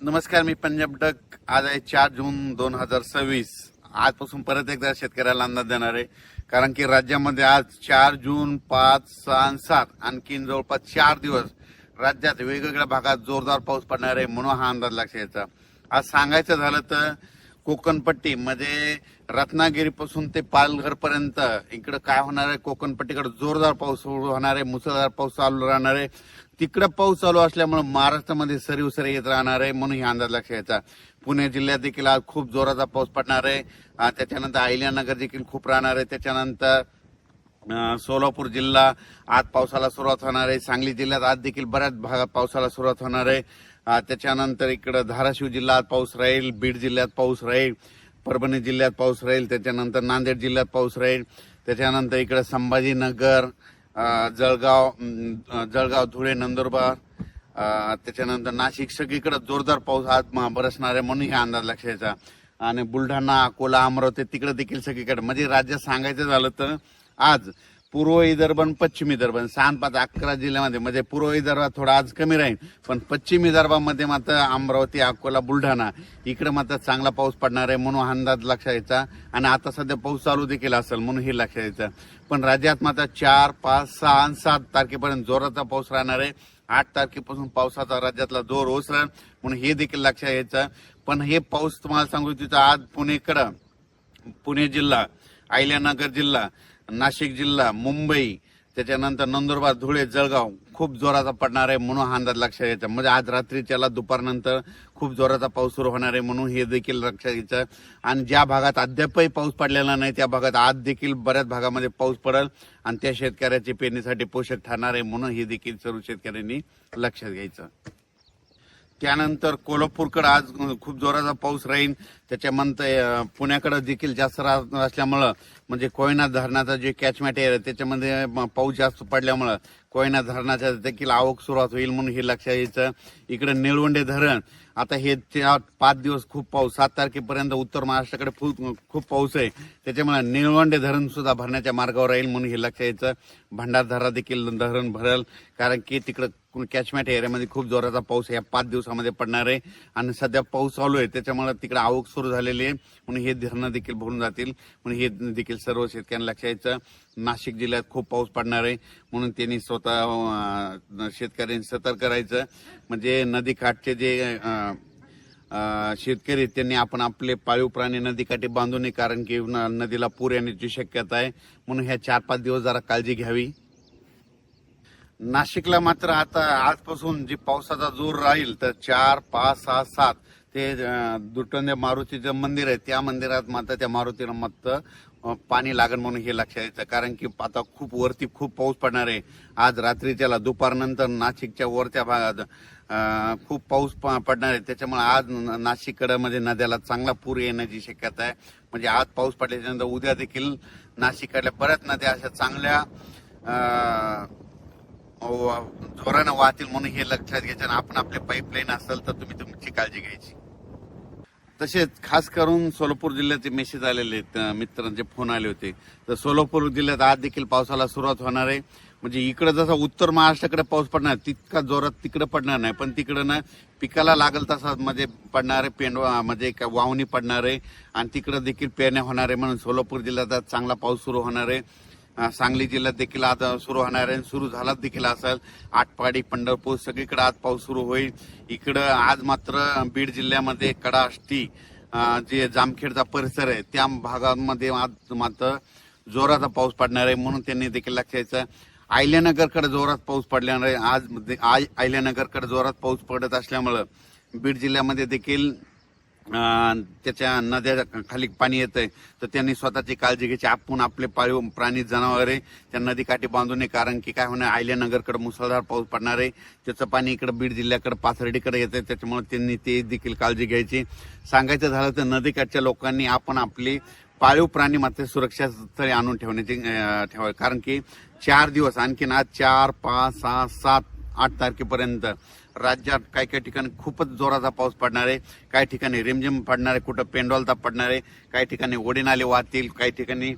नमस्कार, मी पंजाब डक. आज आहे 4 जून 2026. आजपासून परत एकदा शेतकऱ्याला अंदाज देणार आहे, कारण की राज्यामध्ये आज 4 जून 5, 6 आणि 7 आणखीन जवळपास 4 दिवस राज्यात वेगवेगळ्या भागात जोरदार पाऊस पडणार आहे, म्हणून हा अंदाज लक्षात घ्यायचा. आज सांगायचं झालं तर कोकणपट्टी म्हणजे रत्नागिरीपासून ते पालघर पर्यंत इकडे काय होणार आहे, कोकणपट्टीकडे जोरदार पाऊस होणार आहे, मुसळधार पाऊस चालू राहणार आहे. तिकडे पाऊस चालू असल्यामुळे महाराष्ट्रामध्ये सरीव सरी येत राहणार आहे, म्हणून हा अंदाज लक्षात घ्यायचा. पुणे जिल्ह्यात देखील आज खूप जोराचा पाऊस पडणार आहे. त्याच्यानंतर अहिल्यानगर देखील खूप राहणार आहे. त्याच्यानंतर सोलापूर जिल्हा आज पावसाला सुरुवात होणार आहे. सांगली जिल्ह्यात आज देखील बऱ्याच भागात पावसाला सुरुवात होणार आहे. त्याच्यानंतर इकडे धाराशिव जिल्ह्यात पाऊस राहील, बीड जिल्ह्यात पाऊस राहील, परभणी जिल्ह्यात पाऊस राहील, त्याच्यानंतर नांदेड जिल्ह्यात पाऊस राहील, त्याच्यानंतर इकडे संभाजीनगर, जळगाव, धुळे, नंदुरबार, त्याच्यानंतर नाशिक सगळीकडे जोरदार पाऊस आज बरसणार आहे, म्हणून हा अंदाज लक्षात घ्यायचा. आणि बुलढाणा, अकोला, अमरावती तिकडे देखील सगळीकडे म्हणजे राज्यात सांगायचं झालं तर आज पूर्व विदर्भ आणि पश्चिम विदर्भ 6-5-11 जिल्ह्यामध्ये म्हणजे पूर्व विदर्भात थोडा आज कमी राहील, पण पश्चिम विदर्भामध्ये मात्र अमरावती, अकोला, बुलढाणा इकडे मात्र चांगला पाऊस पडणार आहे, म्हणून अंदाज लक्षात घ्यायचा. आणि आता सध्या पाऊस चालू देखील असेल, म्हणून हे लक्षात घ्यायचं. पण राज्यात मात्र 4, 5, 6 आणि 7 तारखेपर्यंत जोराचा पाऊस राहणार आहे. 8 तारखेपासून पावसाचा राज्यातला जोर ओसरेल, म्हणून हे देखील लक्षात घ्यायचं. पण हे पाऊस तुम्हाला सांगू तिथं आज पुणे जिल्हा, अहिल्यानगर जिल्हा, नाशिक जिल्हा, मुंबई, त्याच्यानंतर नंदुरबार, धुळे, जळगाव खूप जोराचा पडणार आहे, म्हणून हा अंदाज लक्षात घ्यायचा. म्हणजे आज रात्रीच्याला दुपारनंतर खूप जोराचा पाऊस सुरू होणार आहे, म्हणून हे देखील लक्षात घ्यायचं. आणि ज्या भागात अद्यापही पाऊस पडलेला नाही त्या भागात आज देखील बऱ्याच भागामध्ये पाऊस पडेल आणि त्या शेतकऱ्याची पेरणीसाठी पोषक ठरणार आहे, म्हणून हे देखील सर्व शेतकऱ्यांनी लक्षात घ्यायचं. त्यानंतर कोल्हापूरकडे आज खूप जोराचा पाऊस राहील. त्याच्यानंतर पुण्याकडे देखील जास्त असल्यामुळं म्हणजे कोयना धरणाचा जे कॅचमेंट एरिया त्याच्यामध्ये पाऊस जास्त पडल्यामुळं कोयना धरणाच्या देखील आवक सुरुवात होईल, म्हणून हे लक्षात घ्यायचं. इकडे निळवंडे धरण आता हे 5 दिवस खूप पाऊस, 7 तारखेपर्यंत उत्तर महाराष्ट्राकडे खूप पाऊस आहे, त्याच्यामुळे निळवंडे धरण सुद्धा भरण्याच्या मार्गावर राहील, म्हणून हे लक्षात घ्यायचं. भंडारदरा देखील धरण भरेल, कारण की तिकडे कॅचमेंट एरियामध्ये खूप जोराचा पाऊस या 5 दिवसामध्ये पडणार आहे. आणि सध्या पाऊस चालू आहे त्याच्यामुळे तिकडे आवक सुरू झालेली आहे, म्हणून हे धरणं देखील भरून जातील, म्हणून हे देखील सर्व शेतकऱ्यांना लक्षात घ्यायचं. नाशिक जिल्ह्यात खूप पाऊस पडणार आहे, म्हणून त्यांनी स्वतः शेतकऱ्यांनी सतर्क करायचं. म्हणजे नदीकाठचे जे शेतकरी त्यांनी आपण आपले पाळीव प्राणी नदीकाठी बांधू नये, कारण की नदीला पूर येण्याची शक्यता आहे, म्हणून ह्या 4-5 दिवस जरा काळजी घ्यावी. नाशिकला मात्र आता आजपासून जी पावसाचा जोर राहील तर 4, 5, 6, 7 ते दुटोंदे मारुतीचं मंदिर आहे त्या मंदिरात मात्र त्या मारुतीला मात्र पाणी लागेल, म्हणून हे लक्षात घ्यायचं. कारण की आता खूप वरती खूप पाऊस पडणार आहे. आज रात्रीच्याला दुपारनंतर नाशिकच्या वरच्या भागात खूप पाऊस पडणार आहे, त्याच्यामुळे आज नाशिककडे म्हणजे नद्याला चांगला पूर येण्याची शक्यता आहे. म्हणजे आज पाऊस पडल्याच्यानंतर उद्या देखील नाशिककडल्या बऱ्याच नद्या अशा चांगल्या जोरानं वाहतील, म्हणून हे लक्षात घ्यायचं. आणि आपण आपले पाईपलाईन असेल तर तुम्ही तुमची काळजी घ्यायची. तसेच खास करून सोलापूर जिल्ह्याचे मेसेज आलेले आहेत, मित्रांचे फोन आले होते. तर सोलापूर जिल्ह्यात आज देखील पावसाला सुरुवात होणार आहे. म्हणजे इकडे जसा उत्तर महाराष्ट्राकडे पाऊस पडणार तितका जोरात तिकडे पडणार नाही, पण तिकडे ना पिकाला लागल तसा म्हणजे पडणार आहे, पेंडवा म्हणजे वावणी पडणार आहे आणि तिकडे देखील पेरण्या होणार आहे, म्हणून सोलापूर जिल्ह्यात आज चांगला पाऊस सुरू होणार आहे. सांगली जिल्ह्यात देखील आज सुरू होणार आहे, सुरू झाला देखील असेल. आटपाडी, पंढरपूर सगळीकडे आज पाऊस सुरू होईल. इकडं आज मात्र बीड जिल्ह्यामध्ये कडाष्टी जे जामखेडचा परिसर आहे त्या भागांमध्ये आज मात्र जोराचा पाऊस पडणार आहे, म्हणून त्यांनी देखील लक्षात घ्यायचं. अहिल्यानगरकडे जोरात पाऊस पडणार आहे. आज अहिल्यानगरकडे जोरात पाऊस पडत असल्यामुळं बीड जिल्ह्यामध्ये देखील त्याच्या नद्या खाली पाणी येतंय, तर त्यांनी स्वतःची काळजी घ्यायची. आपण आपले पाळीव प्राणी जनावरे त्या नदीकाठी बांधू नये, कारण की काय होणार अहिल्यानगरकडे मुसळधार पाऊस पडणार आहे, त्याचं पाणी इकडे बीड जिल्ह्याकडे पाथर्डीकडे येतंय, त्याच्यामुळे त्यांनी ते देखील काळजी घ्यायची. सांगायचं झालं तर नदीकाठच्या लोकांनी आपण आपली पाळीव प्राणी मात्र सुरक्षा स्थळी आणून ठेवावे, कारण की 4 दिवस आणखीन आज 4, 5, 6, 7, 8 तारखेपर्यंत राज्यात काही काही ठिकाणी खूपच जोराचा पाऊस पडणार आहे. काही ठिकाणी रिमझिम पडणार आहे, कुठं पेंडॉलता पडणार आहे, काही ठिकाणी ओढे नाले वाहतील, काही ठिकाणी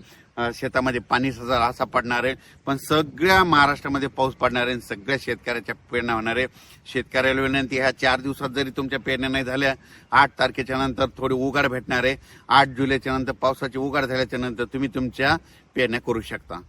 शेतामध्ये पाणी सजाल असा पडणार आहे, पण सगळ्या महाराष्ट्रामध्ये पाऊस पडणार आहे, सगळ्या शेतकऱ्याच्या पेरण्या होणार आहे. शेतकऱ्याला विनंती, ह्या 4 दिवसात जरी तुमच्या पेरण्या नाही झाल्या, 8 तारखेच्या नंतर थोडी उघाड भेटणार आहे. 8 जुलैच्या नंतर पावसाची उघाड झाल्याच्या नंतर तुम्ही तुमच्या पेरण्या करू शकता.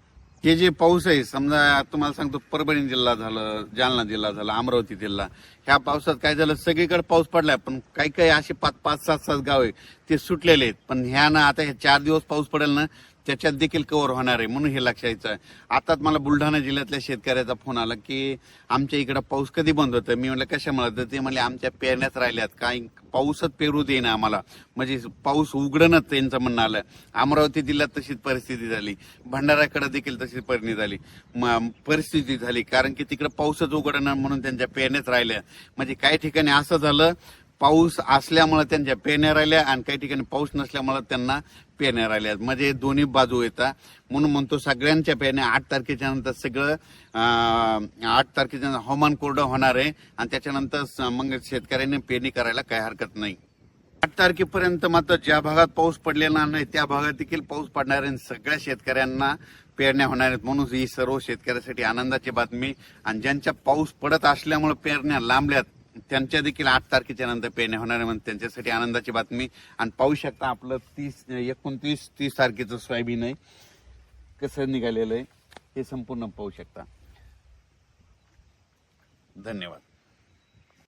हे जे पाऊस आहे, समजा तुम्हाला सांगतो, परभणी जिल्हा झालं, जालना जिल्हा झाला, अमरावती जिल्हा, ह्या पावसात काय झालं, सगळीकडे पाऊस पडलाय, पण काही काही असे 5-5, 7-7 गाव आहे ते सुटलेले आहेत. पण ह्या ना आता हे 4 दिवस पाऊस पडेल ना, त्याच्यात देखील कव्हर होणार आहे, म्हणून हे लक्षात यायचं आहे. आताच मला बुलढाणा जिल्ह्यातल्या शेतकऱ्याचा फोन आला की आमच्या इकडे पाऊस कधी बंद होतं. मी म्हणलं कशामुळे, तर ते म्हणले आमच्या पेरण्याच राहिल्यात, काही पाऊसच पेरू देईना आम्हाला, म्हणजे पाऊस उघडणच त्यांचं म्हणणं आलं. अमरावती जिल्ह्यात तशीच परिस्थिती झाली, भंडाऱ्याकडे देखील तशीच परिस्थिती झाली, कारण की तिकडे पाऊसच उघडणं म्हणून त्यांच्या पेरण्याच राहिल्या. म्हणजे काही ठिकाणी असं झालं, पाऊस असल्यामुळे त्यांच्या पेरण्या राहिल्या आणि काही ठिकाणी पाऊस नसल्यामुळे त्यांना पेरण्या राहिल्या. म्हणजे दोन्ही बाजू येतात. म्हणून म्हणतो सगळ्यांच्या पेरण्या 8 तारखेच्या नंतर सगळं 8 तारखेच्या नंतर हवामान कोरडं होणार आहे आणि त्याच्यानंतर मग शेतकऱ्यांनी पेरणी करायला काही हरकत नाही. 8 तारखेपर्यंत मात्र ज्या भागात पाऊस पडलेला नाही त्या भागात देखील पाऊस पडणार आहे, सगळ्या शेतकऱ्यांना पेरण्या होणार आहेत. म्हणून ही सर्व शेतकऱ्यासाठी आनंदाची बातमी. आणि ज्यांच्या पाऊस पडत असल्यामुळे पेरण्या लांबल्यात त्यांच्या देखील 8 तारखेच्या नंतर पेरण्या होणार आहे, म्हणजे त्यांच्यासाठी आनंदाची बातमी. आणि पाहू शकता आपलं 29-30 तारखेचं सोयाबीन आहे कसं निघालेलं आहे, हे संपूर्ण पाहू शकता. धन्यवाद.